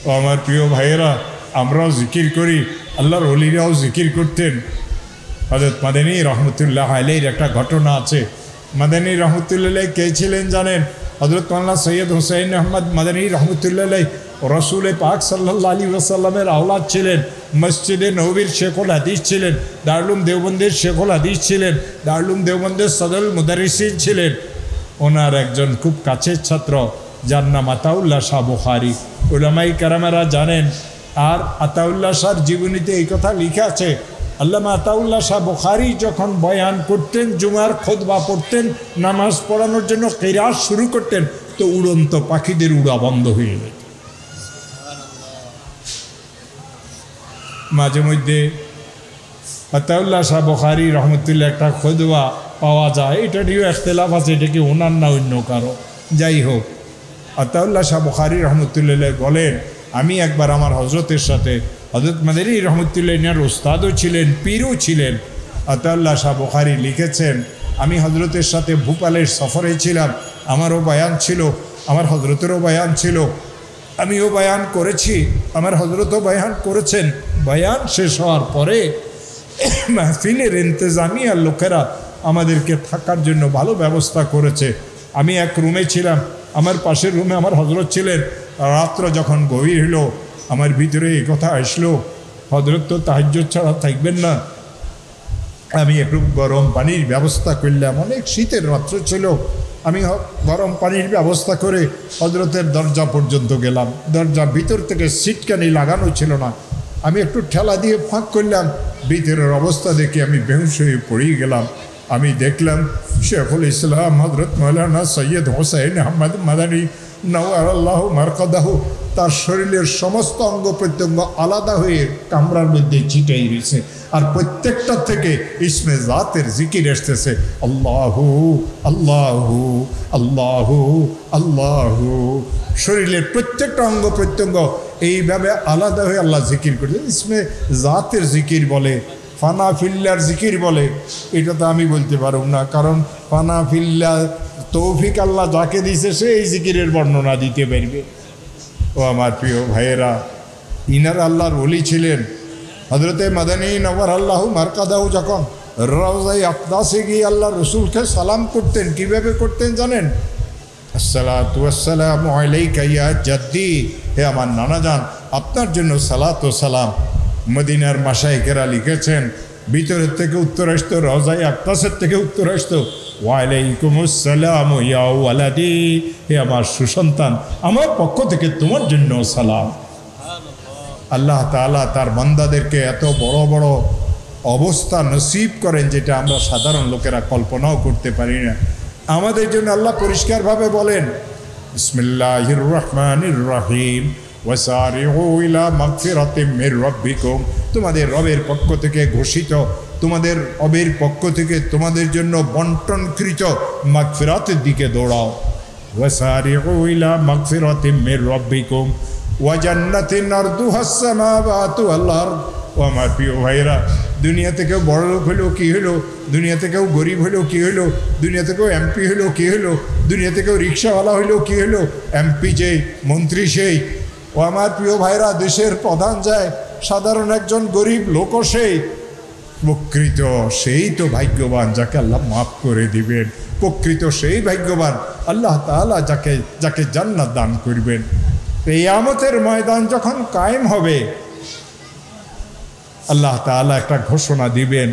ও আমার প্রিয় ভাইয়েরা, আমরাও জিকির করি, আল্লাহর ওলিরাও জিকির করতেন। হযরত মাদানী রহমতুল্লাহ আলাইহির একটা ঘটনা আছে। মাদানী রহমতুল্লাহ কে ছিলেন জানেন? হযরত মাওলানা সৈয়দ হুসাইন আহমদ মাদানী রহমতুল্লাহ রসুল পাক সাল্লাল্লাহু আলাইহি ওয়াসাল্লামের আওলাদ ছিলেন। মসজিদে নববীর শেখুল হাদিস ছিলেন, দারুল দেওবন্দের শেখুল হাদিস ছিলেন, দারুল দেওবন্দের সদরুল মুদারিসিন ছিলেন। ওনার একজন খুব কাছের ছাত্র যার নাম আতাউল্লাহ শাহ বুখারী, উলামায়ে কেরামেরা জানেন। আর আতাউল্লাহ শাহর জীবনীতে এই কথা লেখা আছে, আল্লামা আতাউল্লাহ শাহ বুখারী যখন বয়ান করতেন, জুমার খুতবা পড়তেন, নামাজ পড়ানোর জন্য কিরাত শুরু করতেন, তো উড়ন্ত পাখিদের উড়া বন্ধ হয়ে যেত। মাঝে মধ্যে আতাউল্লাহ শাহ বুখারী রহমতুল্লাহ একটা খুতবা পাওয়া যায়, এটা নিয়েও ইখতিলাফ আছে, এটা কি ওনার না অন্য কারো। যাই হোক, আতাউল্লাহ শাহ বুখারী রহমতুল্লাহ বলেন, আমি একবার আমার হজরতের সাথে, হযরত মাদানী রহমতুল্লাহ ইনার উস্তাদও ছিলেন, পীরও ছিলেন। আতাউল্লাহ শাহ বুখারী লিখেছেন, আমি হজরতের সাথে ভোপালের সফরে ছিলাম, আমারও বয়ান ছিল, আমার হজরতেরও বয়ান ছিল, আমিও বয়ান করেছি, আমার হজরতও বয়ান করেছেন। বয়ান শেষ হওয়ার পরে মাহফিলের ইন্তেজামিয়ার লোকেরা আমাদেরকে থাকার জন্য ভালো ব্যবস্থা করেছে। আমি এক রুমে ছিলাম, আমার পাশের রুমে আমার হজরত ছিলেন। রাত্র যখন গভীর হলো, আমার ভিতরে এই কথা আসলো, হজরত তো তাহাজ্জুদ ছাড়া থাকবেন না, আমি একটু গরম পানির ব্যবস্থা করলাম। অনেক শীতের রাত্র ছিল, আমি গরম পানির ব্যবস্থা করে হজরতের দরজা পর্যন্ত গেলাম। দরজার ভিতর থেকে সিটকানি লাগানো ছিল না, আমি একটু ঠেলা দিয়ে ফাঁক করলাম। ভিতরের অবস্থা দেখে আমি বেহুশ হয়ে পড়ে গেলাম। আমি দেখলাম শেখুল ইসলাম হযরত মাওলানা সৈয়দ হুসাইন আহমদ মাদানী নওয়ারাল্লাহু মারকাদাহু, তার শরীরের সমস্ত অঙ্গ প্রত্যঙ্গ আলাদা হয়ে কামরার মধ্যে ছিটাই রয়েছে, আর প্রত্যেকটা থেকে ইসমে জাতের জিকির আসতেছে, আল্লাহু আল্লাহু আল্লাহু আল্লাহু। শরীরের প্রত্যেকটা অঙ্গ প্রত্যঙ্গ এইভাবে আলাদা হয়ে আল্লাহ জিকির করছে। ইসমে জাতের জিকির বলে, ফানা ফিল্লার জিকির বলে, এটা তো আমি বলতে পারব না, কারণ ফানা ফিল্লা তৌফিক আল্লাহ যাকে দিয়েছে সে এই জিকিরের বর্ণনা দিতে পারবে। ও আমার প্রিয় ভাইয়েরা, ইনার আল্লাহর ওলি ছিলেন। হযরতে মাদানী নওয়ারাল্লাহু মারকাদাহু যখন রওজায়ে আকদাসে গিয়ে আল্লাহ রসুলকে সালাম করতেন, কীভাবে করতেন জানেন? আসসালাতু ওয়াসসালামু আলাইকা ইয়া জাদ্দি, হে আমার নানাজান, আপনার জন্য সালাত ও সালাম। মদিনার মাশায়েখেরা লিখেছেন, ভিতরের থেকে উত্তর আসতো, রওজায়ে আকদাসের থেকে উত্তর আসতো, ওয়ালাইকুমুসসালাম ইয়া ওয়ালাদি, হে আমার সুসন্তান, আমার পক্ষ থেকে তোমার জন্য সালাম। আল্লাহ তাআলা তার বান্দাদেরকে এত বড় বড় অবস্থা নসিব করেন যেটা আমরা সাধারণ লোকেরা কল্পনাও করতে পারি না। আমাদের জন্য আল্লাহ পরিষ্কারভাবে বলেন, বিসমিল্লাহির রহমানির রহিম, ওয়াসারিউ ইলা মাগফিরাতিম মির রাব্বিকুম, তোমাদের রবের পক্ষ থেকে ঘোষিত, তোমাদের রবের পক্ষ থেকে তোমাদের জন্য বন্টনকৃত মাগফিরাতের দিকে দৌড়াও। ওয়াসারিউ ইলা মাগফিরাতিম মির রাব্বিকুম ওয়া জান্নাতিন আরদুহাস সামাওয়াতু ওয়াল আরদ। ও আমার প্রিয় ভাইরা, দুনিয়া থেকেও বড় লোক হলো কী হলো, দুনিয়া থেকেও গরিব হলো কী হলো, দুনিয়া থেকেও এমপি হলো কী হলো, দুনিয়া থেকেও রিক্সাওয়ালা হইলো কী হলো, এমপি যেই, মন্ত্রী সেই। ও আমার প্রিয় ভাইরা, দেশের প্রধান যায়, সাধারণ একজন গরিব লোকও সেই। প্রকৃত সেই তো ভাগ্যবান যাকে আল্লাহ মাফ করে দিবেন, প্রকৃত সেই ভাগ্যবান আল্লাহ তাআলা যাকে জান্নাত দান করবেন। কিয়ামতের ময়দান যখন কায়েম হবে, আল্লাহ তাআলা একটা ঘোষণা দিবেন,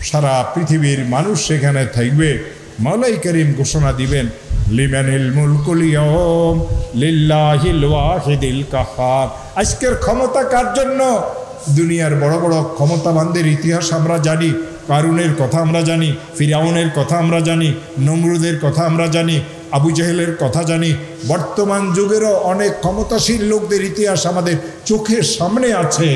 সারা পৃথিবীর মানুষ সেখানে থাকবে। মাওলাই করিম ঘোষণা দিবেন, লিমানিল মুলকুল ইয়াউম লিল্লাহিল ওয়াহিদিল কাহ্হার। আজকের ক্ষমতা কার জন্য? দুনিয়ার বড় বড় ক্ষমতাবানদের ইতিহাস আমরা জানি, কারুনের কথা আমরা জানি, ফিরাউনের কথা আমরা জানি, নমরুদের কথা আমরা জানি, আবু জেহেলের কথা জানি। বর্তমান যুগেরও অনেক ক্ষমতাশীল লোকদের ইতিহাস আমাদের চোখের সামনে আছে।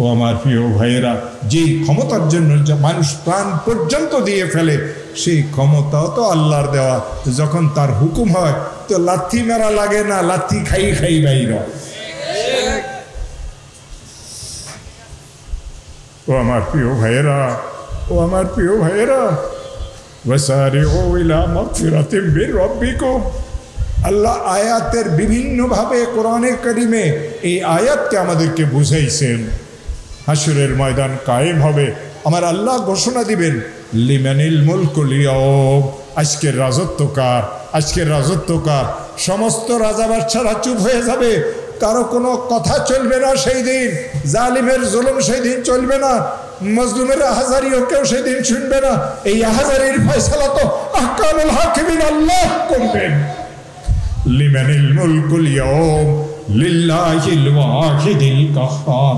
ও আমার প্রিয় ভাইয়েরা, যেই ক্ষমতার জন্য মানুষ প্রাণ পর্যন্ত দিয়ে ফেলে, সেই ক্ষমতাও তো আল্লাহর দেওয়া। যখন তার হুকুম হয় তো লাথি মারা লাগে না, লাথি খাই খাই বাইর। ও আমার প্রিয় ভাইয়েরা, ও আমার প্রিয় ভাইয়েরা, ওয়াসারিউ ইলা মাগফিরাতিম মির রাব্বিকুম, আল্লাহ আয়াতের বিভিন্নভাবে কোরআনে কারিমে এই আয়াতকে আমাদেরকে বুঝাইছেন। হাসরের ময়দান কায়েম হবে, আমার আল্লাহ ঘোষণা দিবেন লিমানিল মুলকুল ইয়াউম, আজকের রাজত্ব কার, আজকের রাজত্ব কার। সমস্ত রাজা বাদশারা চুপ হয়ে যাবে, কারো কোনো কথা চলবে না সেই দিন। জালিমের জুলুম সেই দিন চলবে না, মজলুমের আহাজারিও কেউ সেই দিন শুনবে না। এই আহাজারির ফয়সালা তো আহকামুল হাকিমিন আল্লাহ করবেন। লিমানিল মুলকুল ইয়াউম লিল্লাহিল ওয়াহিদিল কাহ্হার,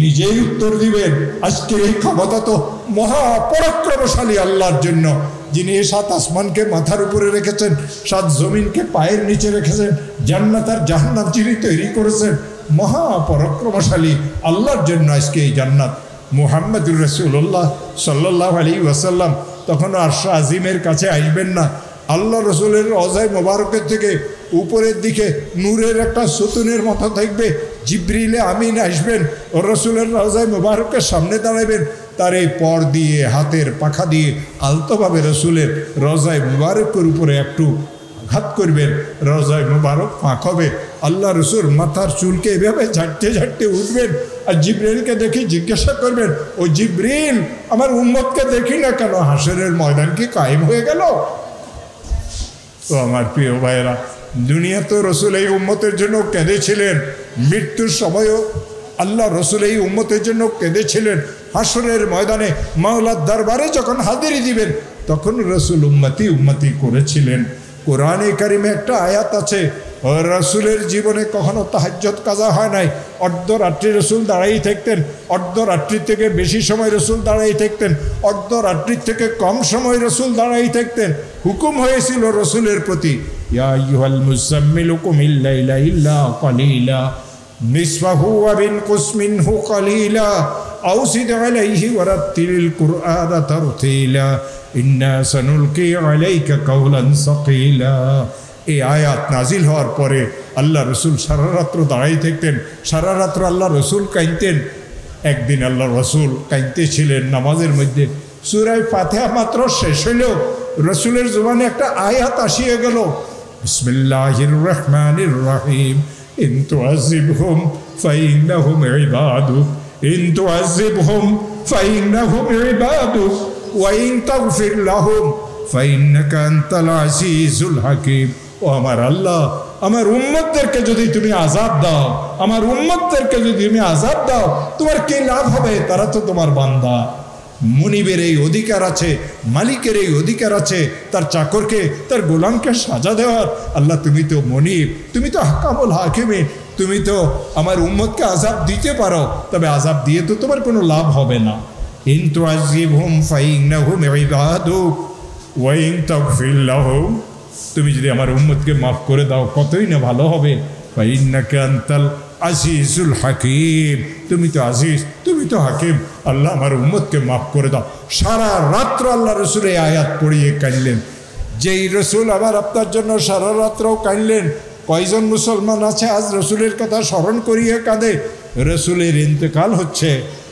নিজেই উত্তর দিবেন আজকের এই ক্ষমতা তো মহাপরাক্রমশালী আল্লাহর জন্য, যিনি সাত আসমানকে মাথার উপরে রেখেছেন, সাত জমিনকে পায়ের নিচে রেখেছেন, জান্নাত আর জাহান্নাম যিনি তৈরি করেছেন, মহাপরাক্রমশালী আল্লাহর জন্য আজকে এই জান্নাত। মুহাম্মদুর রাসূলুল্লাহ সাল্লাল্লাহু আলাইহি ওয়াসাল্লাম তখন আরশ আজিমের কাছে আসবেন না, আল্লাহ রসুলের রওজায়ে মোবারকের থেকে উপরের দিকে নূরের একটা সুতুনের মতো থাকবে। জিবরিলে আমিন আসবেন, ও রসুলের রওজায়ে মোবারকের সামনে দাঁড়াবেন, তার এই পর দিয়ে হাতের পাখা দিয়ে আলতোভাবে রসুলের রওজায়ে মোবারকের উপরে একটু আঘাত করবেন, রওজায়ে মোবারক ফাঁক হবে। আল্লাহ রসুল মাথার চুলকে এভাবে ঝাড়তে ঝাড়তে উঠবেন, আর জিবরিলকে দেখে জিজ্ঞাসা করবেন, ও জিবরিল, আমার উম্মতকে দেখি না কেন, হাসরের ময়দান কি কায়েম হয়ে গেল? তো আমার প্রিয় ভাইয়েরা, দুনিয়া তো রসুল এই উম্মতের জন্য কেঁদেছিলেন, মৃত্যুর সময়ও আল্লাহ রসুল এই উম্মতের জন্য কেঁদেছিলেন। হাসরের ময়দানে মাওলার দরবারে যখন হাজিরি দিবেন তখন রসুল উম্মতি উম্মতি করেছিলেন। কোরআনে কারিমে একটা আয়াত আছে, রসুলের জীবনে কখনো তাহাজ্জুদ কাজা হয় নাই। অর্ধরাত্রি রসুল দাঁড়াই থাকতেন, অর্ধরাত্রির থেকে বেশি সময় রসুল দাঁড়াই থাকতেন, অর্ধরাত্রির থেকে কম সময় রসুল দাঁড়াই থাকতেন। হুকুম হয়েছিল রসুলের প্রতি, ইয়া আইয়ুহাল মুযাম্মিলু কুমিল লাইলা ইল্লা কালিলা নিসফাহু ওয়া বিনকুস মিনহু কালিলা আও জিদ আলাইহি ওয়ারাত্তিলিল কুরআনা তারতিলা ইন্না সানুলকি আলাইকা কাওলান সাকিলা। এই আয়াত নাজিল হওয়ার পরে আল্লাহ রসুল সারা রাত্র দাঁড়াই থাকতেন, সারা রাত্র আল্লাহ রসুল কাঁদতেন। একদিন আল্লাহ রসুল কাঁদতেছিলেন নামাজের মধ্যে, সূরা ফাতিহা মাত্র শেষ হইল, রসুলের জবানে একটা আয়াত আসিয়ে গেল, বিসমিল্লাহির রহমানির রহিম, ইন তুআযিবহুম ফাইন্নাহুম ইবাদুক, ইন তুআযিবহুম ফাইন্নাহুম ইবাদুক, ওয়া ইন তাগফির লাহুম ফাইন্নাকা আনতাল আজিজুল হাকীম। ও আমার আল্লাহ, আমার উম্মতদেরকে যদি তুমি আযাব দাও, আমার উম্মতদেরকে যদি তুমি আযাব দাও, তোমার কি লাভ হবে? তারা তো তোমার বান্দা। মুনিবের এই অধিকার আছে, মালিকের এই অধিকার আছে তার চাকরকে, তার গোলামকে সাজা দেওয়ার। আল্লাহ, তুমি তো মুনিব, তুমি তো আহকামুল হাকিমিন, তুমি তো আমার উম্মতকে আযাব দিতে পারো, তবে আযাব দিয়ে তো তোমার কোনো লাভ হবে না। ইন তুআযিবহুম ফাইন্নাহুম ইবাদুক ওয়া ইন তাগফির লাহুম, তুমি যদি আমার উম্মতকে মাফ করে দাও কতই না ভালো হবে। ফাইন্নাকা আনতাল আজিজুল হাকিম, তুমি তো আজিজ, তুমি তো হাকিম, আল্লাহ আমার উম্মতকে মাফ করে দাও। সারা রাত্র আল্লাহ রসুল এই আয়াত পড়িয়ে কাঁদলেন। যেই রসুল আবার আপনার জন্য সারা রাত্রও কাঁদলেন, কয়জন মুসলমান আছে আজ রসুলের কথা স্মরণ করিয়ে কাঁদে? রসুলের ইন্তেকাল হচ্ছে।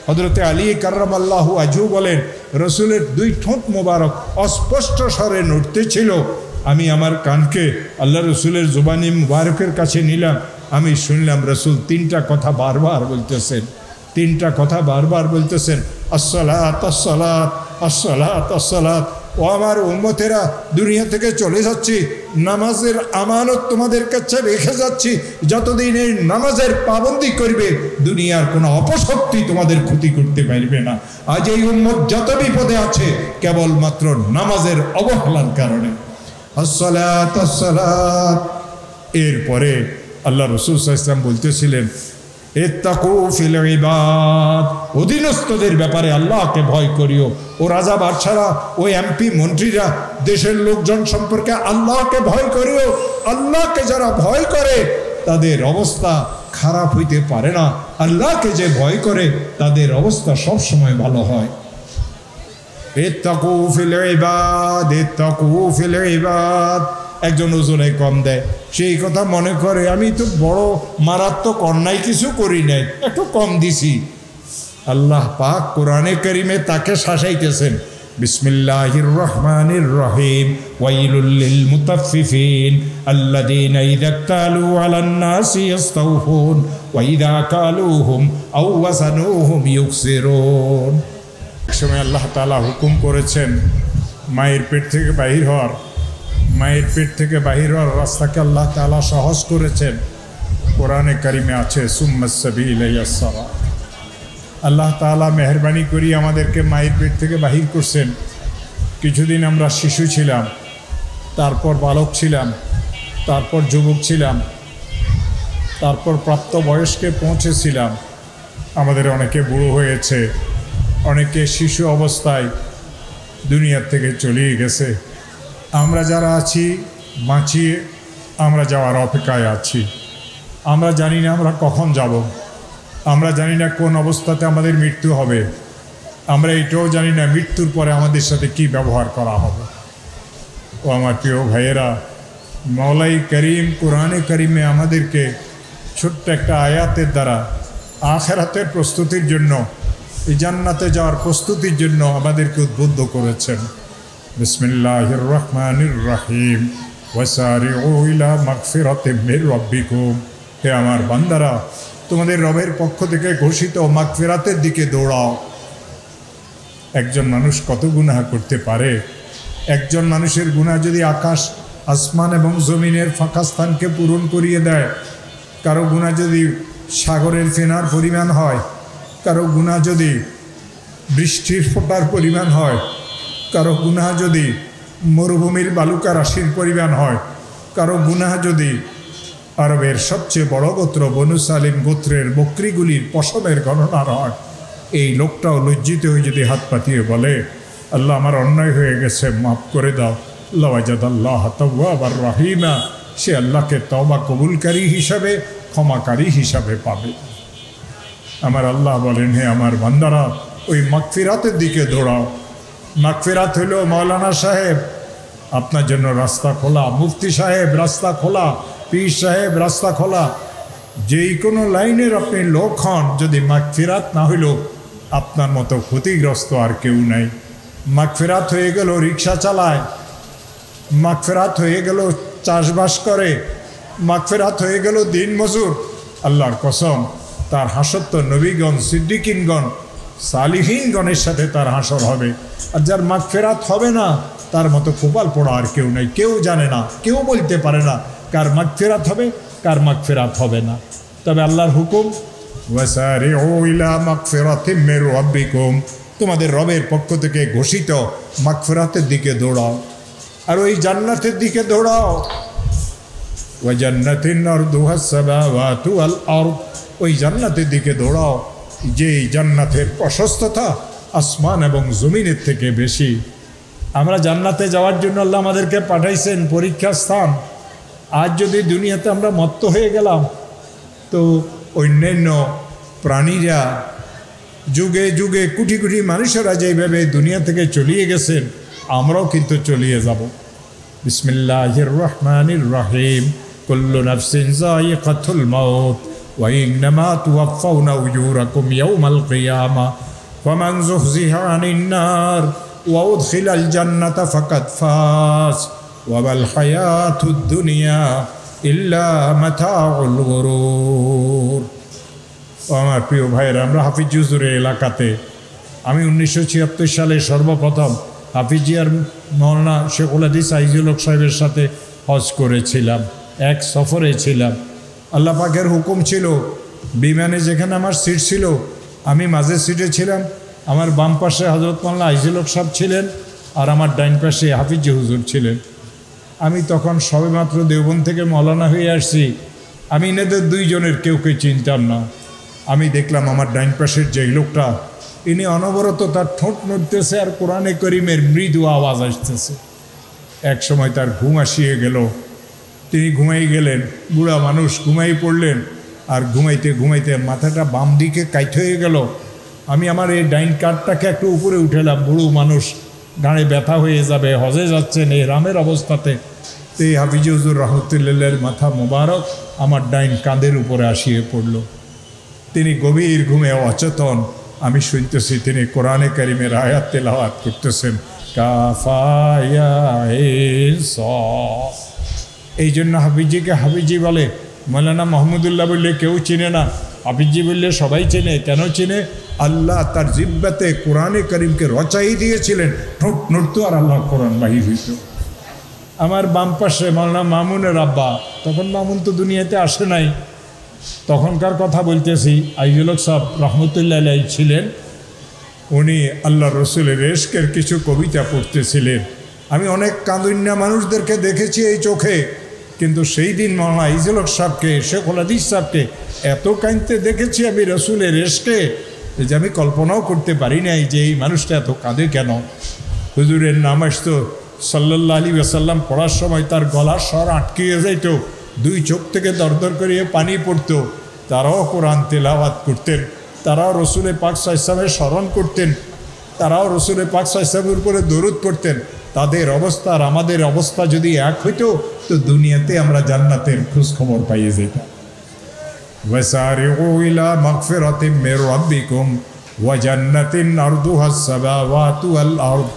হযরতে আলী কাররামাল্লাহু ওয়াজহু বলেন, রসুলের দুই ঠোঁট মোবারক অস্পষ্ট স্বরে নড়তেছিল। আমি আমার কানকে আল্লাহ রসুলের জুবানি মুবারকের কাছে নিলাম, আমি শুনলাম রসুল তিনটা কথা বারবার বলতেছেন, তিনটা কথা বারবার বলতেছেন, আসসালাত আসসালাত আসসালাত আসসালাত। ও আমার উম্মতেরা, দুনিয়া থেকে চলে যাচ্ছি, নামাজের আমানত তোমাদের কাছে রেখে যাচ্ছি। যতদিন এই নামাজের পাবন্দি করবে, দুনিয়ার কোনো অপশক্তি তোমাদের ক্ষতি করতে পারবে না। আজ এই উম্মত যত বিপদে আছে কেবলমাত্র নামাজের অবহেলার কারণে। আসসালাত আসসালাত। এরপরে আল্লাহ রসুল সাল্লাল্লাহু আলাইহি ওয়াসাল্লাম বলতেছিলেন, ইত্তাকু ফিল ইবাদ, অধীনস্থদের ব্যাপারে আল্লাহকে ভয় করিও। ও রাজা বাদশারা, ও এমপি মন্ত্রীরা, দেশের লোকজন সম্পর্কে আল্লাহকে ভয় করিও। আল্লাহকে যারা ভয় করে তাদের অবস্থা খারাপ হইতে পারে না। আল্লাহকে যে ভয় করে তাদের অবস্থা সব সময় ভালো হয়। ইত্তাকু ফিল ইবাদ, ইত্তাকু ফিল ইবাদ। একজন ওজনে কম দেয়, সেই কথা মনে করে আমি তো বড় মারাত্মক অন্যায় কিছু করি নাই, একটু কম দিছি। আল্লাহ পাক কোরআনে কারিমে তাকে শাসাইতেছেন, বিসমিল্লাহির রহমানির রহিম ওয়াইলুল লিল মুতাফফিফিন আল্লাযীনা ইযা তালু আলান নাসি ইস্তাওফুন ওয়া ইযা কালুহুম আও ওয়াসানুহুম ইউকসিরুন। এক সময় আল্লাহ তাআলা হুকুম করেছেন মায়ের পেট থেকে বাহির হওয়ার, মায়ের পেট থেকে বাহির হওয়ার রাস্তাকে আল্লাহ তাআলা সহজ করেছেন। কোরআনে কারিমে আছে সুম্মাস সাবিলা ইয়াসসারা। আল্লাহ তাআলা মেহেরবানি করি আমাদেরকে মায়ের পেট থেকে বাহির করছেন। কিছুদিন আমরা শিশু ছিলাম, তারপর বালক ছিলাম, তারপর যুবক ছিলাম, তারপর প্রাপ্ত বয়স্কে পৌঁছেছিলাম। আমাদের অনেকে বুড়ো হয়েছে, অনেকে শিশু অবস্থায় দুনিয়ার থেকে চলেই গেছে। আমরা যারা আছি বাঁচিয়ে আমরা যাওয়ার অপেক্ষায় আছি। আমরা জানি না আমরা কখন যাব, আমরা জানি না কোন অবস্থাতে আমাদের মৃত্যু হবে, আমরা এটাও জানি না মৃত্যুর পরে আমাদের সাথে কি ব্যবহার করা হবে। ও আমার প্রিয় ভাইয়েরা, মওলাই করিম কোরআনে করিমে আমাদেরকে ছোট্ট একটা আয়াতের দ্বারা আখিরাতের প্রস্তুতির জন্য, এই জান্নাতে যাওয়ার প্রস্তুতির জন্য আমাদেরকে উদ্বুদ্ধ করেছেন। বিসমিল্লাহির রহমানির রহিম ওয়াসারিউ ইলা মাগফিরাতিম মির রাব্বিকুম। হে আমার বান্দারা, তোমাদের রবের পক্ষ থেকে ঘোষিত মাগফিরাতের দিকে দৌড়াও। একজন মানুষ কত গুনাহ করতে পারে? একজন মানুষের গুনাহ যদি আকাশ আসমান এবং জমিনের ফাঁকা স্থানকে পূরণ করিয়ে দেয়, কারো গুনাহ যদি সাগরের ফেনার পরিমাণ হয়, কারো গুনাহ যদি বৃষ্টির ফোঁটার পরিমাণ হয়, কারো গুনাহ যদি মরুভূমির বালুকা রাশির পরিমাণ হয়, কারো গুনাহ যদি আরবের সবচেয়ে বড় গোত্র বনু সালিম গোত্রের বকরিগুলির পশমের গণনার হয়, এই লোকটাও লজ্জিত হয়ে যদি হাত পাতিয়ে বলে আল্লাহ আমার অন্যায় হয়ে গেছে, মাফ করে দাও, লাওয়াজাদাল্লাহ তাওয়াবার রাহিমা, সে আল্লাহকে তওবা কবুলকারী হিসাবে, ক্ষমাকারী হিসাবে পাবে। আমার আল্লাহ বলেন, হে আমার বান্দারা, ওই মাগফিরাতের দিকে দৌড়াও। মাগফিরাত হইল মাওলানা সাহেব আপনার জন্য রাস্তা খোলা, মুফতি সাহেব রাস্তা খোলা, পীর সাহেব রাস্তা খোলা। যেই কোনো লাইনের আপনি লোক হন, যদি মাগফিরাত না হইল আপনার মতো ক্ষতিগ্রস্ত আর কেউ নাই। মাগফিরাত হয়ে গেল রিক্সা চালায়, মাগফিরাত হয়ে গেল চাষবাস করে, মাগফিরাত হয়ে গেল দিন মজুর। আল্লাহর কসম, তার হাসর তো নবীগণ, সিদ্দিকিনগণ, সালিহিনগণের সাথে তার হাসর হবে। আর যার মাগফিরাত হবে না, তার মতো কপাল পোড়া আর কেউ নেই। কেউ জানে না, কেউ বলতে পারে না কার মাগফিরাত হবে, কার মাগফিরাত হবে না। তবে আল্লাহর হুকুম, ওয়াসারিউ ইলা মাগফিরাতিম মির রাব্বিকুম, তোমাদের রবের পক্ষ থেকে ঘোষিত মাগফিরাতের দিকে দৌড়াও, আর ওই জান্নাতের দিকে দৌড়াও। ওয়া জান্নাতিন আরদুহাস সামাওয়াতু ওয়াল আরদ, ওই জান্নাতের দিকে দৌড়াও যেই জান্নাতের প্রশস্ততা আসমান এবং জমিনের থেকে বেশি। আমরা জান্নাতে যাওয়ার জন্য আল্লাহ আমাদেরকে পাঠাইছেন পরীক্ষার স্থান। আজ যদি দুনিয়াতে আমরা মত্ত হয়ে গেলাম, তো অন্যান্য প্রাণীরা যুগে যুগে কোটি কোটি মানুষেরা যেভাবে দুনিয়া থেকে চলিয়ে গেছেন, আমরাও কিন্তু চলিয়ে যাব। বিসমিল্লাহির রহমানির রহিম কুল্লু নাফসিন যায়িকাতুল মাউত ওয়া ইন্নামা তুওয়াফাউনা উজুরাকুম ইয়াওমাল কিয়ামা ফামান যুহজিহা আনিন নার ওয়া উদখিলাল জান্নাতা ফাকাদ ফাজ ওয়া মাল হায়াতুদ দুনিয়া ইল্লা মাতাউল গুরুর। আমার প্রিয় ভাইয়েরা, আমরা হাফিজ হুজুরের এলাকাতে আমি 1976 সালে সর্বপ্রথম হাফিজিয়ার মৌলানা শেখুল হাদিস আইজুল হক সাহেবের সাথে হজ করেছিলাম, এক সফরে ছিলাম। আল্লাহ পাকের হুকুম ছিল, বিমানে যেখানে আমার সিট ছিল আমি মাঝের সিটে ছিলাম, আমার বাম পাশে হজরত মৌলানা আইজুল হক সাহেব ছিলেন, আর আমার ডাইন পাশে হাফিজ হুজুর ছিলেন। আমি তখন সবেমাত্র দেওবন্দ থেকে মৌলানা হয়ে আসছি। আমি এনাদের দুইজনের কেউকে চিনতাম না। আমি দেখলাম আমার ডাইন পাশের যে লোকটা, ইনি অনবরত তার ঠোঁট নড়তেছে আর কোরআনে করিমের মৃদু আওয়াজ আসতেছে। এক সময় তার ঘুম আসিয়ে গেল, তিনি ঘুমাই গেলেন। বুড়া মানুষ ঘুমাই পড়লেন, আর ঘুমাইতে ঘুমাইতে মাথাটা বাম দিকে কাইট হয়ে গেল। আমি আমার এই ডাইন কাঠটাকে একটু উপরে উঠেলাম, বুড়ো মানুষ, গাড়ি ব্যথা হয়ে যাবে, হজে যাচ্ছেন এই রামের অবস্থাতে। তো এই হাফিজ হুজুর রহমতুল্লাহর মাথা মোবারক আমার ডাইন কাঁধের উপরে আসিয়ে পড়ল। তিনি গভীর ঘুমে অচেতন, আমি শুনতেছি তিনি কোরআনে কারিমের আয়াত তেলাওয়াত করতেছেন, কাফায়া এই জন্য হাফিজিকে হাফিজি বলে। মৌলানা মাহমুদুল্লাহ বললে কেউ চিনে না, হাফিজি বললে সবাই চেনে। কেন চিনে? আল্লাহ তার জিব্বাতে কোরআনে কারিমকে রচাই দিয়েছিলেন, ঠোঁট নড়তো আর আল্লাহ কোরআন বাহির হইত। আমার বাম পাশে মৌলানা মামুনের আব্বা, তখন মামুন তো দুনিয়াতে আসে নাই, তখনকার কথা বলতেছি, আইজুল হক সাহেব রহমতুল্লাহ আলাইহি ছিলেন। উনি আল্লাহ রসুলের ইশকের কিছু কবিতা পড়তেছিলেন। আমি অনেক কাঁদুন্যা মানুষদেরকে দেখেছি এই চোখে, কিন্তু সেই দিন মৌলানা আইজুল হক সাহেবকে, শেখুল হাদিস সাহেবকে এত কাঁদতে দেখেছি আমি রসুলের ইশকে, যে আমি কল্পনাও করতে পারি নাই যে এই মানুষটা এত কাঁদে কেন। হুজুরের নাম আসতো সাল্লাল্লাহু আলাইহি ওয়াসাল্লাম, পড়ার সময় তার গলার স্বর আটকিয়ে যাইত, দুই চোখ থেকে দরদর করিয়ে পানি পড়তো। তারাও কোরআন তেলাওয়াত করতেন, তারাও রসুলে পাক সাল্লাল্লাহু আলাইহি ওয়াসাল্লামের স্মরণ করতেন, তারাও রসুলে পাক সাল্লাল্লাহু আলাইহি ওয়াসাল্লামের উপরে দরুদ পড়তেন। তাদের অবস্থা আর আমাদের অবস্থা যদি এক হইতো তো দুনিয়াতে আমরা জান্নাতের খোঁজখবর পাইয়ে যেতাম। ওয়াসারিউ ইলা মাগফিরাতিম মির রাব্বিকুম ওয়া জান্নাতিন আরদুহাস সামাওয়াতু ওয়াল আরদ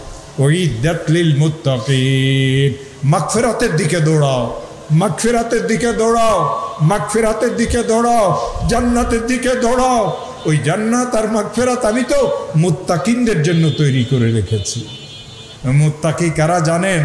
উইদ্দাত লিল মুত্তাকিন। মাগফিরাতের দিকে দৌড়াও, মাগফিরাতের দিকে দৌড়াও, মাগফিরাতের দিকে দৌড়াও, জান্নাতের দিকে দৌড়াও। ওই জান্নাত আর মাগফিরাত আমি তো মুত্তাকিনদের জন্য তৈরি করে রেখেছি। মুত্তাকি কারা জানেন?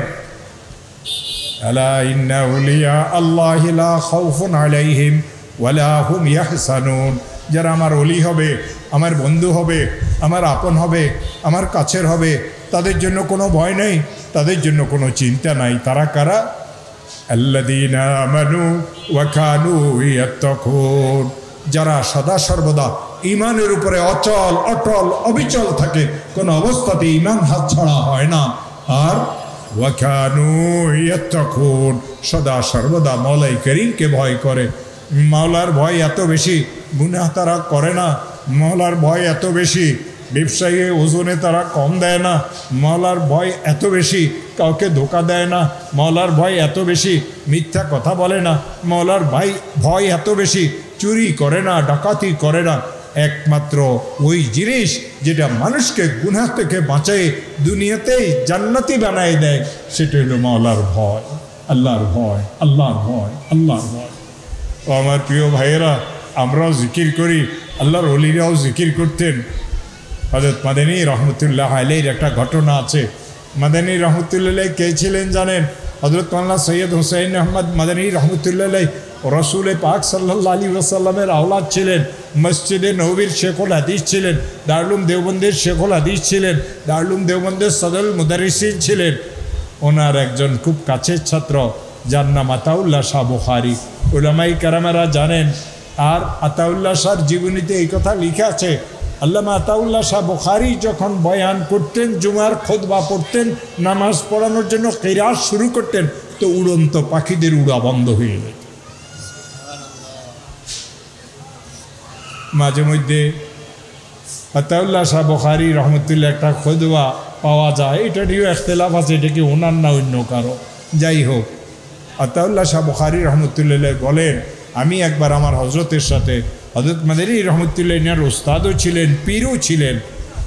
আলা ইন্না আউলিয়া আল্লাহি লা খাউফুন আলাইহিম ওয়ালা হুম ইয়াহসানুন। যারা আমার ওলি হবে, আমার বন্ধু হবে, আমার আপন হবে, আমার কাছের হবে, তাদের জন্য কোনো ভয় নেই, তাদের জন্য কোনো চিন্তা নাই। তারা কারা? আল্লাযীনা আমানু ওয়া কানু ইয়াত্তাকুন। যারা সদা সর্বদা ঈমানের উপরে অচল অটল অবিচল থাকে, কোনো অবস্থাতে ঈমান হাতছাড়া হয় না। আর ওয়া কানু ইয়াত্তাকুন, সদা সর্বদা মওলাই করিমকে ভয় করে। মাওলার ভয় এত বেশি, গুনাহ তারা করে না। মাওলার ভয় এত বেশি, ব্যবসায়ী ওজনে তারা কম দেয় না। মাওলার ভয় এত বেশি, কাউকে ধোকা দেয় না। মাওলার ভয় এত বেশি, মিথ্যা কথা বলে না। মাওলার ভয় এত বেশি, চুরি করে না, ডাকাতি করে না। একমাত্র ওই জিনিস যেটা মানুষকে গুনাহ থেকে বাঁচায়, দুনিয়াতেই জান্নাতি বানায় দেয়, সেটা হলো মাওলার ভয়, আল্লাহর ভয়, আল্লাহর ভয়, আল্লাহর ভয়। ও আমার প্রিয় ভাইয়েরা, আমরাও জিকির করি, আল্লাহর ওলিরাও জিকির করতেন। হযরত মাদানী রহমতুল্লাহ আলাইহির একটা ঘটনা আছে। মাদানী রহমতুল্লাহ কে ছিলেন জানেন? হযরত মাওলানা সৈয়দ হুসাইন আহমদ মাদানী রহমতুল্লাহ আলাইহি রসুল পাক সাল্লাল্লাহু আলাইহি ওয়াসাল্লামের আওলাদ ছিলেন। মসজিদে নববীর শেখুল হাদিস ছিলেন, দারুল দেওবন্দের শেখুল হাদিস ছিলেন, দারুল দেওবন্দের সদরুল মুদারিসিন ছিলেন। ওনার একজন খুব কাছের ছাত্র যার নাম আতাউল্লাহ শাহ বুখারী, উলামায়ে কেরামেরা জানেন। আর আতাউল্লাহ শাহর জীবনীতে এই কথা লিখা আছে, আল্লামা আতাউল্লাহ শাহ বুখারী যখন বয়ান করতেন, জুমার খুতবা পড়তেন, নামাজ পড়ানোর জন্য কিরাত শুরু করতেন, তো উড়ন্ত পাখিদের উড়া বন্ধ হয়ে যেত। মাঝে মধ্যে আতাউল্লাহ শাহ বুখারী রহমতুল্লাহ একটা খুতবা পাওয়া যায়, এটা নিয়েও ইখতিলাফ আছে, এটা কি ওনার না অন্য কারো। যাই হোক, আতাউল্লাহ শাহ বুখারী রহমতুল্লাহ বলেন, আমি একবার আমার হজরতের সাথে, হযরত মাদানী রহমতুল্লাহ ইনার উস্তাদও ছিলেন, পীরও ছিলেন।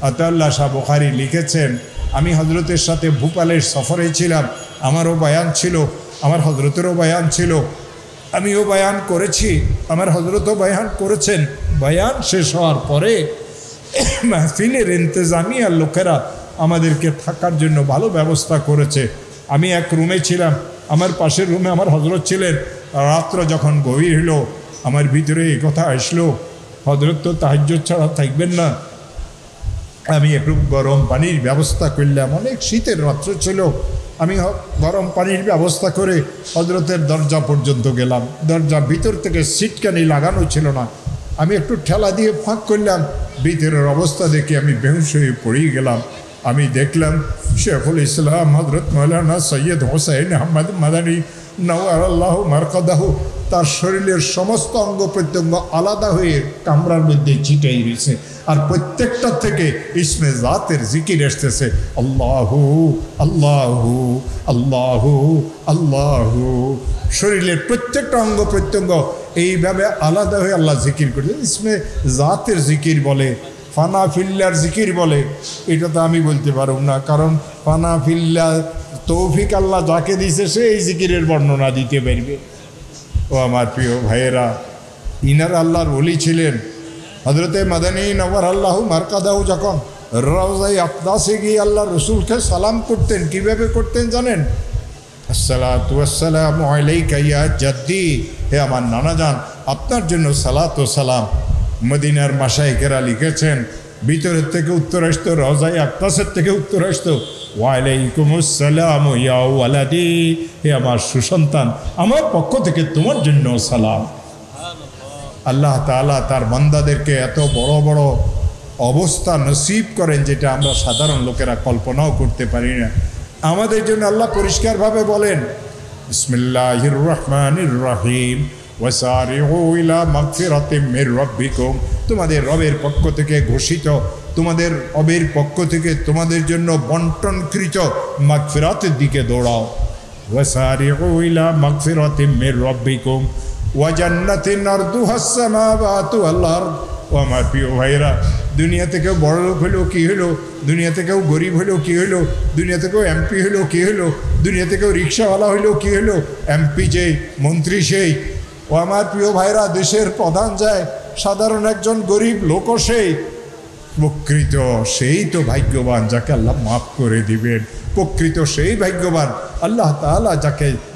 আতাউল্লাহ শাহ বুখারী লিখেছেন, আমি হজরতের সাথে ভোপালের সফরে ছিলাম, আমারও বয়ান ছিল, আমার হজরতেরও বয়ান ছিল, আমিও বয়ান করেছি, আমার হজরতও বয়ান করেছেন। বয়ান শেষ হওয়ার পরে মাহফিলের ইন্তেজামিয়ার লোকেরা আমাদেরকে থাকার জন্য ভালো ব্যবস্থা করেছে। আমি এক রুমে ছিলাম, আমার পাশের রুমে আমার হজরত ছিলেন। রাত্র যখন গভীর হলো, আমার ভিতরে এই কথা আসলো, হজরত তো তাহাজ্জুদ ছাড়া থাকবেন না। আমি একটু গরম পানির ব্যবস্থা করলাম, অনেক শীতের রাত্র ছিল। আমি গরম পানির ব্যবস্থা করে হজরতের দরজা পর্যন্ত গেলাম। দরজা ভিতর থেকে সিটকানি লাগানো ছিল না, আমি একটু ঠেলা দিয়ে ফাঁক করলাম। ভিতরের অবস্থা দেখে আমি বেহুশ হয়ে পড়ে গেলাম। আমি দেখলাম শেখুল ইসলাম হযরত মাওলানা সৈয়দ হুসাইন আহমদ মাদানী নওয়ারাল্লাহু মারকাদাহু, তার শরীরের সমস্ত অঙ্গ প্রত্যঙ্গ আলাদা হয়ে কামরার মধ্যে ছিটাই রয়েছে, আর প্রত্যেকটা থেকে ইসমে জাতের জিকির আসতেছে, আল্লাহু আল্লাহু আল্লাহু আল্লাহু। শরীরের প্রত্যেকটা অঙ্গ প্রত্যঙ্গ এইভাবে আলাদা হয়ে আল্লাহ জিকির করছে। ইসমে জাতের জিকির বলে, ফানা ফিল্লার জিকির বলে, এটা তো আমি বলতে পারব না, কারণ ফানা ফিল্লা তৌফিক আল্লাহ যাকে দিছে সে এই জিকিরের বর্ণনা দিতে পারবে। ও আমার প্রিয় ভাইয়েরা, ইনার আল্লাহর ওলি ছিলেন। হজরতে মাদানী নওয়ার আল্লাহ মারকাদাহু যখন রওজায়ে আকদাসে গিয়ে আল্লাহ রসুলকে সালাম করতেন, কিভাবে করতেন জানেন? আসসালাতু ওয়াসসালামু আলাইকা ইয়া জাদ্দি, হে আমার নানা যান, আপনার জন্য সালাত ও সালাম। মদিনার মাশায়েখেরা লিখেছেন, ভিতরের থেকে উত্তর আসতো, রওজায়ে আকদাসের থেকে উত্তর আসতো, ওয়ালাইকুমুস সালাম ইয়া ওয়ালাদি, হে আমার সুসন্তান, আমার পক্ষ থেকে তোমার জন্য সালাম। আল্লাহ তাআলা তার বান্দাদেরকে এত বড় বড় অবস্থা নসিব করেন যেটা আমরা সাধারণ লোকেরা কল্পনাও করতে পারি না। আমাদের জন্য আল্লাহ পরিষ্কারভাবে বলেন, বিসমিল্লাহির রহমানির রহিম, ওয়াসারিউ ইলা মাগফিরাতিম মির রাব্বিকুম, তোমাদের রবের পক্ষ থেকে ঘোষিত, তোমাদের রবের পক্ষ থেকে তোমাদের জন্য বন্টনকৃত মাগফিরাতের দিকে দৌড়াও। ওয়াসারিউ ইলা মাগফিরাতিম মির রাব্বিকুম ওয়া জান্নাতিন আরদুহাস সামাওয়াতু ওয়াল আরদ। ও আমার প্রিয় ভাইরা, দুনিয়া থেকেও বড় লোক হলেও কী হলো, দুনিয়া থেকেও গরিব হলেও কী হলো, দুনিয়া থেকেও এমপি হলেও কী হলো, দুনিয়া থেকেও রিক্সাওয়ালা হলেও কী হলো, এমপি যেই মন্ত্রী সেই। ও আমার প্রিয় ভাইরা, দেশের প্রধান যায়, সাধারণ একজন গরিব লোকও সেই। প্রকৃত সেই তো ভাগ্যবান যাকে আল্লাহ মাফ করে দিবেন, প্রকৃত সেই ভাগ্যবান আল্লাহ তাআলা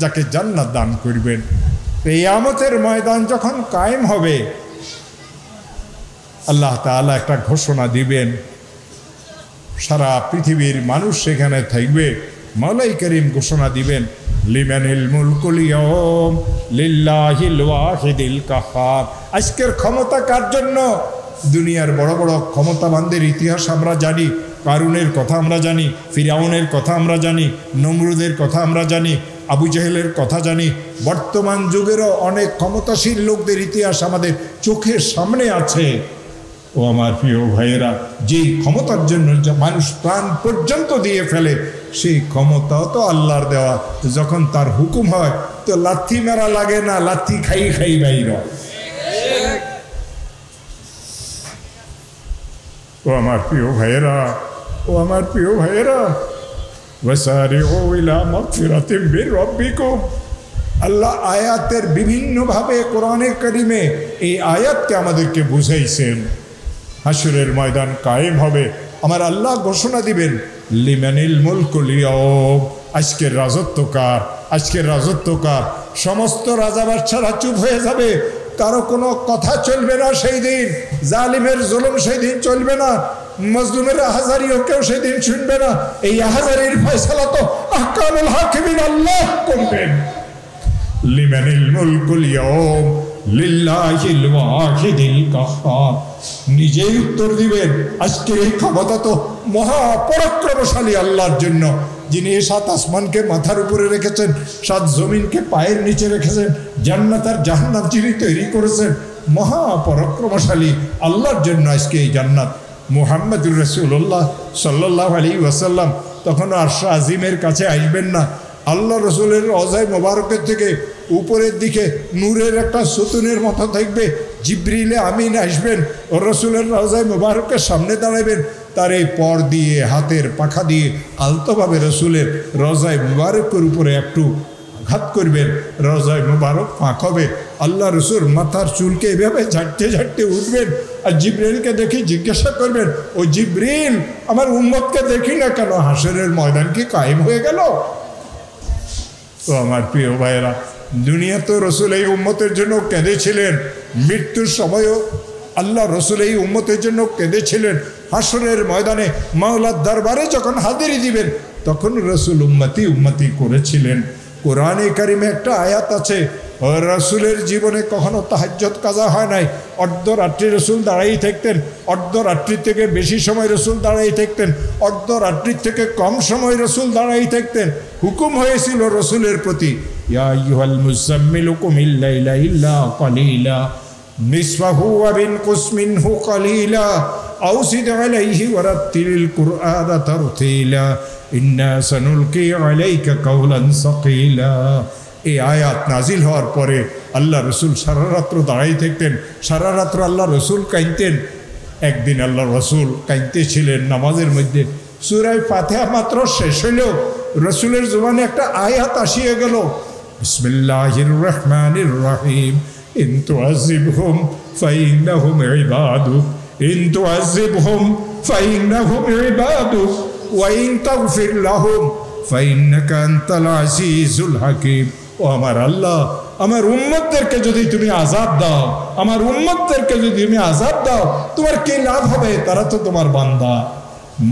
যাকে জান্নাত দান করবেন। কিয়ামতের ময়দান যখন কায়েম হবে, আল্লাহ তাআলা একটা ঘোষণা দিবেন, সারা পৃথিবীর মানুষ সেখানে থাকবে। মাওলাই করিম ঘোষণা দিবেন, লিমানিল মুলকুল ইয়াউম লিল্লাহিল ওয়াহিদিল কাহ্হার। আজকের ক্ষমতা কার জন্য? দুনিয়ার বড় বড় ক্ষমতাবানদের ইতিহাস আমরা জানি, কারুনের কথা আমরা জানি, ফিরাউনের কথা আমরা জানি, নমরুদের কথা আমরা জানি, আবু জেহেলের কথা জানি। বর্তমান যুগেরও অনেক ক্ষমতাশীল লোকদের ইতিহাস আমাদের চোখের সামনে আছে। ও আমার প্রিয় ভাইয়েরা, যেই ক্ষমতার জন্য মানুষ প্রাণ পর্যন্ত দিয়ে ফেলে, সেই ক্ষমতাও তো আল্লাহর দেওয়া। যখন তার হুকুম হয় তো লাথি মেরা লাগে না, লাথি খাই খাই বাইর। ও আমার প্রিয় ভাইয়েরা, ও আমার প্রিয় ভাইয়েরা, ওয়াসারিউ ইলা মাগফিরাতিম মির রাব্বিকুম। আল্লাহ আয়াতের বিভিন্নভাবে কোরআনে কারিমে এই আয়াতকে আমাদেরকে বুঝাইছেন। হাসরের ময়দান কায়েম হবে, আমার আল্লাহ ঘোষণা দিবেন, লিমানিল মুলকুল ইয়াউম, আজকের রাজত্ব কার, আজকের রাজত্ব কার। সমস্ত রাজা বাদশারা চুপ হয়ে যাবে, কারো কোনো কথা চলবে না সেই দিন। জালিমের জুলুম সেই দিন চলবে না, মজলুমের আহাজারিও কেউ সেই দিন শুনবে না। এই আহাজারির ফয়সালা তো আহকামুল হাকিমিন আল্লাহ করবেন। লিমানিল মুলকুল ইয়াউম লিল্লাহিল ওয়াহিদিল কাহ্হার। নিজেই উত্তর দিবেন, আজকের এই ক্ষমতা তো মহাপরাক্রমশালী আল্লাহর জন্য, যিনি এই 7 আসমানকে মাথার উপরে রেখেছেন, 7 জমিনকে পায়ের নিচে রেখেছেন, জান্নাত আর জাহান্নাম যিনি তৈরি করেছেন, মহাপরাক্রমশালী আল্লাহর জন্য আজকে এই জান্নাত। মুহাম্মদুর রাসূলুল্লাহ সাল্লাল্লাহু আলাইহি ওয়াসাল্লাম তখন আরশ আজিমের কাছে আসবেন না। আল্লাহ রসুলের রওজায়ে মোবারকের থেকে উপরের দিকে নূরের একটা সুতুনের মতো থাকবে, জিবরিলে আমিন আসবেন, ও রসুলের রওজায়ে মোবারকের সামনে দাঁড়াবেন, তার এই পর দিয়ে হাতের পাখা দিয়ে আলতোভাবে রসুলের রওজায়ে মোবারকের উপরে একটু আঘাত করবেন, রওজায়ে মোবারক ফাঁক হবে। আল্লাহ রসুল মাথার চুলকে এভাবে ঝাড়তে ঝাড়তে উঠবেন, আর জিবরিলকে দেখে জিজ্ঞাসা করবেন, ও জিবরিল, আমার উম্মতকে দেখি না কেন, হাসরের ময়দান কি কায়েম হয়ে গেল? তো আমার প্রিয় ভাইয়েরা, দুনিয়া তো রসুল এই উম্মতের জন্য কেঁদেছিলেন, মৃত্যুর সময়ও আল্লাহ রসুল এই উম্মতের জন্য কেঁদেছিলেন। হাসরের ময়দানে মাওলার দরবারে যখন হাজিরি দিবেন, তখন রসুল উম্মতি উম্মতি করেছিলেন। কোরআনে কারিমে একটা আয়াত আছে, রসুলের জীবনে কখনো তাহাজ্জুদ কাজা হয় নাই। অর্ধরাত্রি রসুল দাঁড়াই থাকতেন, অর্ধরাত্রির থেকে বেশি সময় রসুল দাঁড়াই থাকতেন, অর্ধরাত্রির থেকে কম সময় রসুল দাঁড়াই থাকতেন। হুকুম হয়েছিল রসুলের প্রতি, ইয়া আইয়ুহাল মুযাম্মিলু কুমিল লাইলা ইল্লা কালিলা নিসফাহু ওয়া বিনকুস মিনহু কালিলা আও জিদ আলাইহি ওয়ারাত্তিলিল কুরআনা তারতিলা ইন্না সানুলকি আলাইকা কাওলান সাকিলা। এই আয়াত নাজিল হওয়ার পরে আল্লাহ রসুল সারা রাত্র দাঁড়াই থাকতেন, সারা রাত্র আল্লাহ রসুল কাঁদতেন। একদিন আল্লাহ রসুল কাঁদতেছিলেন নামাজের মধ্যে, সূরা ফাতিহা মাত্র শেষ হইল, রসুলের জবানে একটা আয়াত আসিয়া গেল, বিসমিল্লাহির রহমানির রহিম, ইন তুআযিবহুম ফাইন্নাহুম ইবাদুক, ইন তুআযিবহুম ফাইন্নাহুম ইবাদুক, ওয়া ইন তাগফির লাহুম ফাইন্নাকা আনতাল আজিজুল হাকীম। ও আমার আল্লাহ, আমার উম্মতদেরকে যদি তুমি আযাব দাও, আমার উম্মতদেরকে যদি তুমি আযাব দাও, তোমার কি লাভ হবে? তারা তো তোমার বান্দা।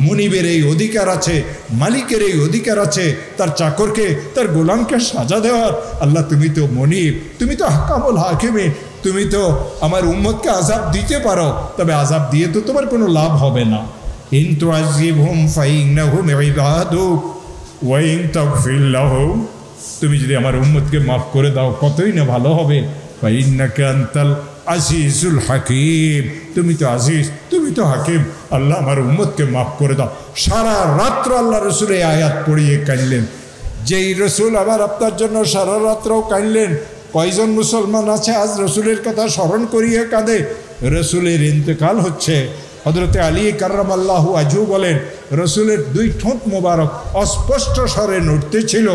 মুনিবের এই অধিকার আছে, মালিকের এই অধিকার আছে তার চাকরকে, তার গোলামকে সাজা দেওয়ার। আল্লাহ তুমি তো মুনিব, তুমি তো হাকামুল হাকিমিন, তুমি তো আমার উম্মতকে আযাব দিতে পারো, তবে আযাব দিয়ে তো তোমার কোনো লাভ হবে না। ইন তুআযিবহুম ফাইন্নাহুম ইবাদুক ওয়া ইন তাগফির লাহুম, তুমি যদি আমার উম্মতকে মাফ করে দাও কতই না ভালো হবে। ফাইন্নাকা আনতাল আজিজুল হাকিম, তুমি তো আজিজ, তুমি তো হাকিম, আল্লাহ আমার উম্মতকে মাফ করে দাও। সারা রাত্র আল্লাহ রসুল এই আয়াত পড়িয়ে কাঁদলেন। যেই রসুল আবার আপনার জন্য সারা রাত্রও কাঁদলেন, কয়জন মুসলমান আছে আজ রসুলের কথা স্মরণ করিয়ে কাঁদে? রসুলের ইন্তেকাল হচ্ছে। হযরতে আলী কাররামাল্লাহু ওয়াজহু বলেন, রসুলের দুই ঠোঁট মোবারক অস্পষ্ট স্বরে নড়তেছিল।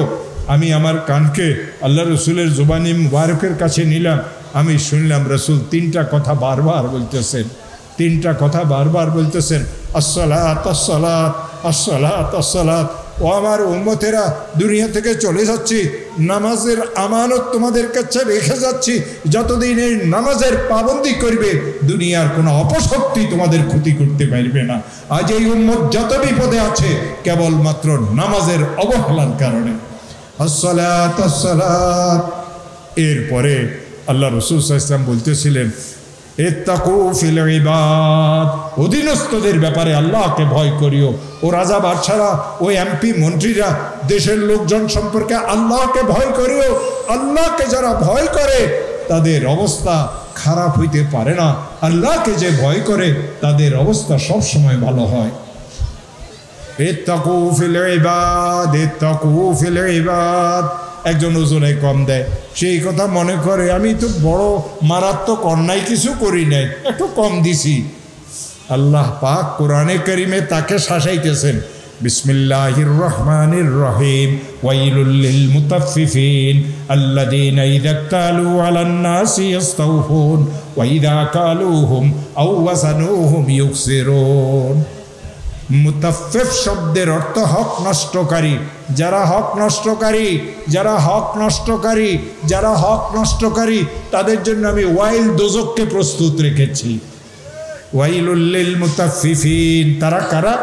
আমি আমার কানকে আল্লাহ রসুলের জুবানি মুবারকের কাছে নিলাম, আমি শুনলাম রসুল তিনটা কথা বারবার বলতেছেন, তিনটা কথা বারবার বলতেছেন, আসসালাত আসসালাত আসসালাত আসসালাত। ও আমার উম্মতেরা, দুনিয়া থেকে চলে যাচ্ছি, নামাজের আমানত তোমাদের কাছে রেখে যাচ্ছি, যতদিন এই নামাজের পাবন্দি করবে দুনিয়ার কোনো অপশক্তি তোমাদের ক্ষতি করতে পারবে না। আজ এই উম্মত যত বিপদে আছে কেবলমাত্র নামাজের অবহেলার কারণে। আসসালাত আসসালাত। এরপরে আল্লাহ রসুল সাল্লাল্লাহু আলাইহি ওয়াসাল্লাম বলতেছিলেন, ইত্তাকু ফিল ইবাদ, অধীনস্থদের ব্যাপারে আল্লাহকে ভয় করিও। ও রাজা বাদশারা, ও এমপি মন্ত্রীরা, দেশের লোকজন সম্পর্কে আল্লাহকে ভয় করিও। আল্লাহকে যারা ভয় করে তাদের অবস্থা খারাপ হইতে পারে না, আল্লাহকে যে ভয় করে তাদের অবস্থা সব সময় ভালো হয়। ইত্তাকু ফিল ইবাদ, ইত্তাকু ফিল ইবাদ। একজন ওজনে কম দেয়, সেই কথা মনে করে আমি তো বড় মারাত্মক অন্যায় কিছু করি নাই, একটু কম দিছি। আল্লাহ পাক কোরআনে কারিমে তাকে শাসাইতেছেন, বিসমিল্লাহির রহমানির রহিম, ওয়াইলুল লিল মুতাফফিফিন আল্লাযীনা ইযা ক্তালু আলান নাসি ইস্তাওফুন ওয়া ইযা কালুহুম আও ওয়াসানুহুম ইউকসিরুন। মুতাফফিফ শব্দের অর্থ হক নষ্টকারী। যারা হক নষ্টকারী, যারা হক নষ্টকারী, যারা হক নষ্টকারী তাদের জন্য আমি ওয়াইল দোজখকে প্রস্তুত রেখেছি। ওয়াইলুল লিল মুতাফফিফিন, তারা কারা?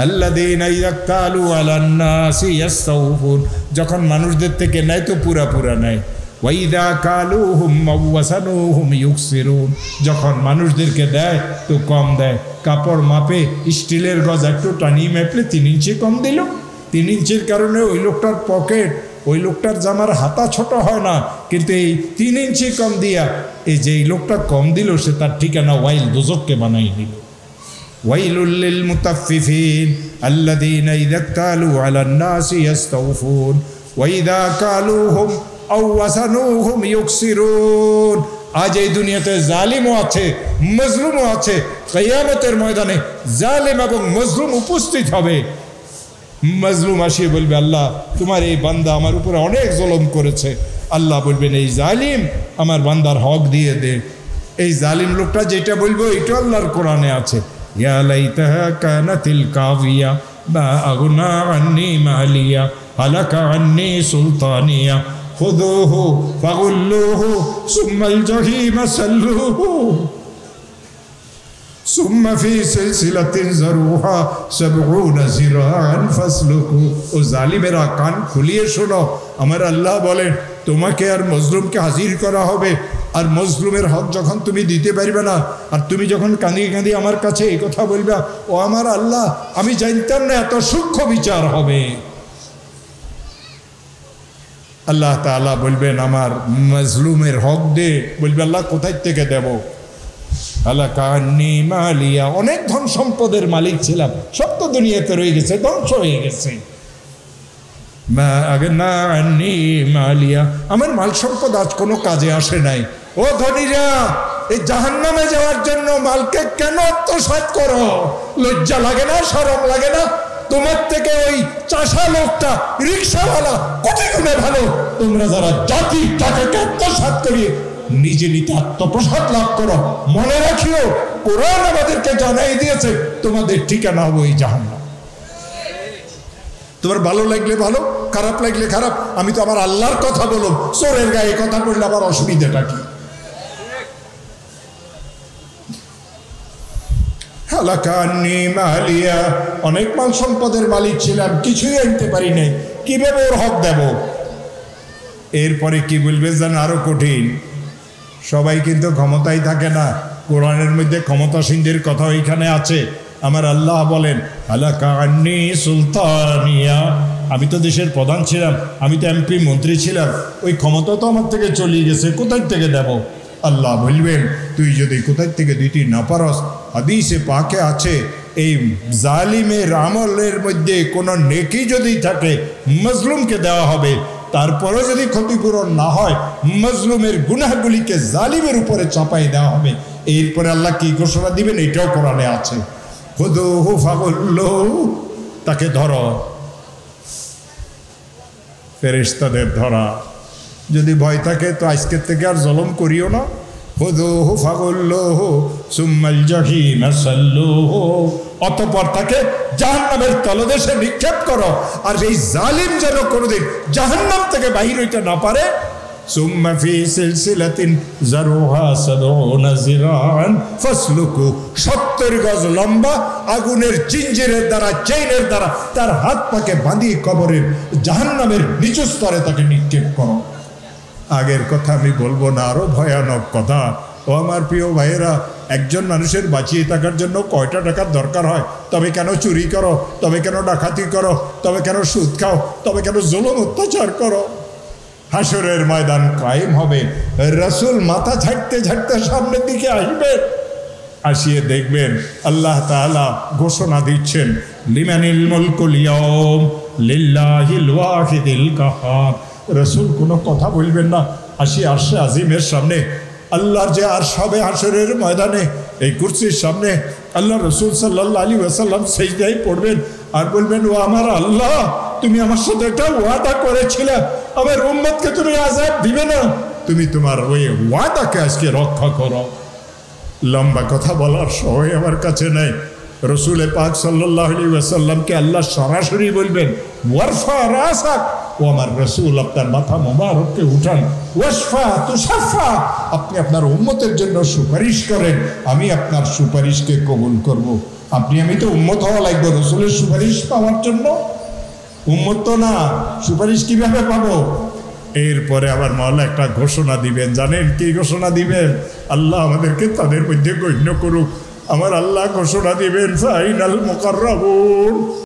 আল্লাযীনা ইযা ক্তালু আলান নাসি ইস্তাওফুন, যখন মানুষদের থেকে নেয় তো পুরা পুরা নেয়। ওয়া ইযা কালুহুম আও ওয়াসানুহুম ইউকসিরুন, যখন মানুষদেরকে দেয় তো কম দেয়। কাপড় মাপে স্টিলের গজ একটু টানিয়ে মেপলে 3 ইঞ্চি কম দিল। 3 ইঞ্চির কারণে ওই লোকটার পকেট, ওই লোকটার জামার হাতা ছোট হয় না, কিন্তু এই 3 ইঞ্চি কম দিয়া এই যে এই লোকটা কম দিল সে তার ঠিকানা ওয়াইল দোজখকে বানাই দিল। ওয়াইলুল লিল মুতাফফিফিন আল্লাযীনা ইযা ক্তালু আলান নাসি ইস্তাওফুন ওয়া ইযা কালুহুম আও ওয়াসানুহুম ইউকসিরুন। আজ এই দুনিয়াতে জালিমও আছে, মজলুমও আছে। কিয়ামতের ময়দানে জালিম এবং মজলুম উপস্থিত হবে। মজলুম আসিয়ে বলবে, আল্লাহ তোমার এই বান্দা আমার উপরে অনেক জুলুম করেছে। আল্লাহ বলবেন, এই জালিম আমার বান্দার হক দিয়ে দে। এই জালিম লোকটা যেটা বলবো এটা আল্লাহর কোরআনে আছে, ইয়া লাইতাহা কানাতিল কাযিয়া মা আগনা আন্নী মালিয়া হালাকা আন্নী সুলতানিয়া খুযুহু ফাগুল্লুহু সুম্মাল জাহিমা সাল্লুহু সুম্মা ফি সিলসিলাতিন যারুহা 70 যিরাআন ফাসলুকু। ও জালিমেরা, কান খুলিয়ে শোনো, আমার আল্লাহ বলেন তোমাকে আর মজলুমকে হাজির করা হবে। আর মজলুমের হক যখন তুমি দিতে পারবে না, আর তুমি যখন কাঁদিয়ে কাঁদিয়ে আমার কাছে এই কথা বলবে, ও আমার আল্লাহ আমি জানতাম না এত সূক্ষ্ম বিচার হবে। আল্লাহ তাআলা বলবেন আমার মজলুমের হক দে। বলবে আল্লাহ কোথায় থেকে দেব? হালাকা আন্নী মালিয়া, অনেক ধন সম্পদের মালিক ছিলাম, সব তো দুনিয়াতে রয়ে গেছে, ধ্বংস হয়ে গেছে। মা আগনা আন্নী মালিয়া, আমার মাল সম্পদ আজ কোনো কাজে আসে নাই। ও ধনীরা, এই জাহান্নামে যাওয়ার জন্য মালকে কেন আত্মসাৎ করো? লজ্জা লাগে না? শরম লাগে না? তোমার থেকে ওই চাষা লোকটা, রিক্সাওয়ালা কোটি গুণে ভালো। তোমরা যারা জাতির টাকাকে আত্মসাৎ করিয়ে নিজে নিতে আত্মপ্রসাদ লাভ করো, মনে রাখিও কোরআন আমাদেরকে জানাই দিয়েছে তোমাদের ঠিকানা হবে ওই জাহান্নাম। তোমার ভালো লাগলে ভালো, খারাপ লাগলে খারাপ। আমি তো আমার আল্লাহর কথা বললাম, চোরের গায়ে কথা বললে আবার অসুবিধাটা কি? অনেক মাল সম্পদের মালিক ছিলাম, কিছুই আনতে পারি নাই, কিভাবে ওর হক দেব? এরপরে কি বলবে জান? আরো কঠিন। সবাই কিন্তু ক্ষমতায় থাকে না। কোরআনের মধ্যে ক্ষমতাসীনদের কথা ওইখানে আছে। আমার আল্লাহ বলেন হালাকা আন্নি সুলতানিয়া, আমি তো দেশের প্রধান ছিলাম, আমি তো এমপি মন্ত্রী ছিলাম, ওই ক্ষমতা তো আমার থেকে চলে গেছে, কোথায় থেকে দেব? আল্লাহ বলবেন তুই যদি কোথায় থেকে দিতে না পারস, হাদিসে পাকে আছে এই জালিমের আমলের মধ্যে কোনো নেকি যদি থাকে মজলুমকে দেওয়া হবে, তারপরে যদি ক্ষতিপূরণ না হয় মজলুমের গুনাহগুলিকে জালিমের উপরে চাপাই দেওয়া হবে। এরপরে আল্লাহ কি ঘোষণা দিবেন এটাও কোরআনে আছে, খুযুহু ফাগুল্লুহু, তাকে ধরো। ফেরেশতাদের ধরা যদি ভয় থাকে তো আজকের থেকে আর জলম করিও না। খুযুহু ফাগুল্লুহু সুম্মাল জাহিমা সাল্লুহু, অতঃপর তাকে জাহান্নামের তলদেশে নিক্ষেপ করো। আর এই জালিম যেন কোনোদিন জাহান্নাম থেকে বাহির হইতে না পারে। সুম্মা ফি সিলসিলাতিন যারুহা ৭০ যিরাআন ফাসলুকু, ৭০ গজ লম্বা আগুনের জিঞ্জিরের দ্বারা, চেইনের দ্বারা তার হাত পাকে বাঁধিয়ে কবরের জাহান্নামের নিচু স্তরে তাকে নিক্ষেপ করো। আগের কথা আমি বলবো না, আরো ভয়ানক কথা। ও আমার প্রিয় ভাইয়েরা, একজন মানুষের বাঁচিয়ে থাকার জন্য কয়টা টাকার দরকার হয়? তবে কেন চুরি করো? তবে কেন ডাকাতি করো? তবে কেন সুদ খাও? তবে কেন জুলুম অত্যাচার করো? হাসরের ময়দান কায়েম হবে, রাসূল মাথা ঝাড়তে ঝাড়তে সামনের দিকে আসবে, আসিয়ে দেখবেন আল্লাহ তাআলা ঘোষণা দিচ্ছেন লিমানিল মুলকুল ইয়াউম লিল্লাহিল ওয়াহিদিল কাহ্হার। রাসূল কোনো কথা বলবেন না, আসি আরশে আজিমের সামনে, আল্লাহর যে আরশ হবে হাসরের ময়দানে, এই কুরসির সামনে আল্লাহ রাসূল সাল্লাল্লাহু আলাইহি ওয়াসাল্লাম সিজদায় পড়বেন আর বলবেন ও আমার আল্লাহ, তুমি আমার সাথে একটা ওয়াদা করেছিলে, আমার উম্মতকে তুমি আযাব দিবে না, তুমি তোমার ওই ওয়াদাকে আজকে রক্ষা করো। লম্বা কথা বলার সময় আমার কাছে নেই। রসুল পাক সাল্লাল্লাহু আলাইহি ওয়াসাল্লামকে আল্লাহ সরাসরি বলবেন ওয়ারফা রাসাক, ও আমার রসুল আপনার মাথা মোবারককে উঠান, ওয়াশফা তুশাফা, আপনি আপনার উম্মতের জন্য সুপারিশ করেন, আমি আপনার সুপারিশকে কবুল করব। আমি তো উম্মত হওয়া লাগবে রসুলের সুপারিশ পাওয়ার জন্য, উম্মত তো না, সুপারিশ কিভাবে পাবো? এরপরে আবার মাওলা একটা ঘোষণা দিবেন, জানেন কি ঘোষণা দিবেন? আল্লাহ আমাদেরকে তাদের মধ্যে গণ্য করুক। আমার আল্লাহ ঘোষণা দিবেন ফাইনাল মুকাররাবুন,